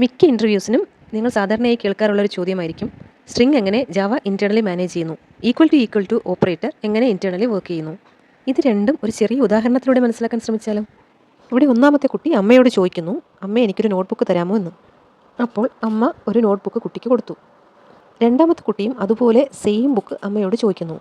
മിക്ക ഇൻ്റർവ്യൂസിനും നിങ്ങൾ സാധാരണയായി കേൾക്കാറുള്ളൊരു ചോദ്യമായിരിക്കും, സ്ട്രിംഗ് എങ്ങനെ ജാവ ഇൻറ്റേർണലി മാനേജ് ചെയ്യുന്നു, ഈക്വൽ ടു ഓപ്പറേറ്റർ എങ്ങനെ ഇൻറ്റേർണലി വർക്ക് ചെയ്യുന്നു. ഇത് രണ്ടും ഒരു ചെറിയ ഉദാഹരണത്തിലൂടെ മനസ്സിലാക്കാൻ ശ്രമിച്ചാലും. ഇവിടെ ഒന്നാമത്തെ കുട്ടി അമ്മയോട് ചോദിക്കുന്നു, അമ്മ എനിക്കൊരു നോട്ട്ബുക്ക് തരാമോ എന്ന്. അപ്പോൾ അമ്മ ഒരു നോട്ട്ബുക്ക് കുട്ടിക്ക് കൊടുത്തു. രണ്ടാമത്തെ കുട്ടിയും അതുപോലെ സെയിം ബുക്ക് അമ്മയോട് ചോദിക്കുന്നു.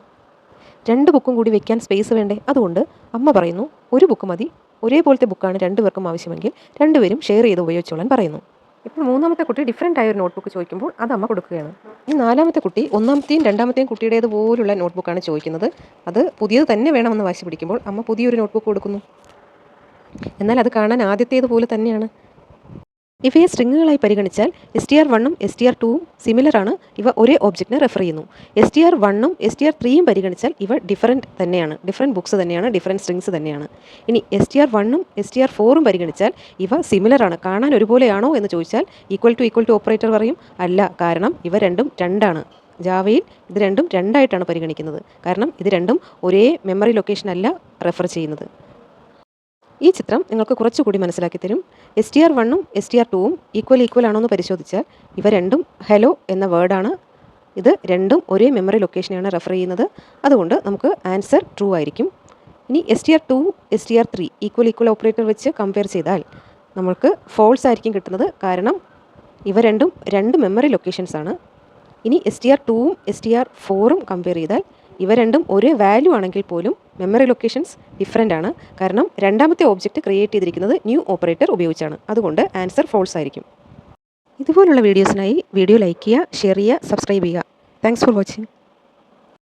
രണ്ട് ബുക്കും കൂടി വെക്കാൻ സ്പേസ് വേണ്ടേ? അതുകൊണ്ട് അമ്മ പറയുന്നു, ഒരു ബുക്ക് മതി, ഒരേപോലത്തെ ബുക്കാണ് രണ്ടുപേർക്കും ആവശ്യമെങ്കിൽ രണ്ടുപേരും ഷെയർ ചെയ്ത് ഉപയോഗിച്ചോളാൻ പറയുന്നു. ഇപ്പോൾ മൂന്നാമത്തെ കുട്ടി ഡിഫറൻ്റ് ആയ ഒരു നോട്ട്ബുക്ക് ചോദിക്കുമ്പോൾ അത് അമ്മ കൊടുക്കുകയാണ്. ഈ നാലാമത്തെ കുട്ടി ഒന്നാമത്തെയും രണ്ടാമത്തെയും കുട്ടിയുടേതുപോലുള്ള നോട്ട്ബുക്കാണ് ചോദിക്കുന്നത്. അത് പുതിയത് തന്നെ വേണമെന്ന് വാശി പിടിക്കുമ്പോൾ അമ്മ പുതിയൊരു നോട്ട്ബുക്ക് കൊടുക്കുന്നു. എന്നാൽ അത് കാണാൻ ആദ്യത്തേതുപോലെ തന്നെയാണ്. ഇവയെ സ്ട്രിങ്ങുകളായി പരിഗണിച്ചാൽ str1ഉം str2ഉം സിമിലറാണ്. ഇവ ഒരേ ഒബ്ജക്റ്റിനെ റെഫർ ചെയ്യുന്നു. str1ഉം str3യും പരിഗണിച്ചാൽ ഇവ ഡിഫറെൻറ്റ് ബുക്സ് തന്നെയാണ്, ഡിഫറെൻറ്റ് സ്ട്രിങ്സ് തന്നെയാണ്. ഇനി str1ഉം str4ഉം പരിഗണിച്ചാൽ ഇവ സിമിലറാണ്. കാണാൻ ഒരുപോലെയാണോ എന്ന് ചോദിച്ചാൽ ഈക്വൽ ടു ഓപ്പറേറ്റർ പറയും. അല്ല, കാരണം ഇവ രണ്ടും രണ്ടാണ്. ജാവയിൽ ഇത് രണ്ടും രണ്ടായിട്ടാണ് പരിഗണിക്കുന്നത്. കാരണം ഇത് രണ്ടും ഒരേ മെമ്മറി ലൊക്കേഷൻ അല്ല റെഫർ ചെയ്യുന്നത്. ഈ ചിത്രം നിങ്ങൾക്ക് കുറച്ചുകൂടി മനസ്സിലാക്കി തരും. str1ഉം str2ഉം ഈക്വൽ ആണോ എന്ന് പരിശോധിച്ചാൽ ഇവ രണ്ടും ഹലോ എന്ന വേർഡാണ്. ഇത് രണ്ടും ഒരേ മെമ്മറി ലൊക്കേഷനെയാണ് റെഫർ ചെയ്യുന്നത്. അതുകൊണ്ട് നമുക്ക് ആൻസർ ട്രൂ ആയിരിക്കും. ഇനി str2 str3 ഈക്വൽ ഓപ്പറേറ്റർ വെച്ച് കമ്പയർ ചെയ്താൽ നമുക്ക് ഫോൾസ് ആയിരിക്കും കിട്ടുന്നത്. കാരണം ഇവ രണ്ടും രണ്ട് മെമ്മറി ലൊക്കേഷൻസ് ആണ്. ഇനി str2ഉം str4ഉം കമ്പയർ ചെയ്താൽ ഇവ രണ്ടും ഒരേ വാല്യൂ ആണെങ്കിൽ പോലും മെമ്മറി ലൊക്കേഷൻസ് ഡിഫറൻ്റ് ആണ്. കാരണം രണ്ടാമത്തെ ഓബ്ജക്റ്റ് ക്രിയേറ്റ് ചെയ്തിരിക്കുന്നത് ന്യൂ ഓപ്പറേറ്റർ ഉപയോഗിച്ചാണ്. അതുകൊണ്ട് ആൻസർ ഫോൾസ് ആയിരിക്കും. ഇതുപോലുള്ള വീഡിയോസിനായി വീഡിയോ ലൈക്ക് ചെയ്യുക, ഷെയർ ചെയ്യുക, സബ്സ്ക്രൈബ് ചെയ്യുക. Thanks for watching.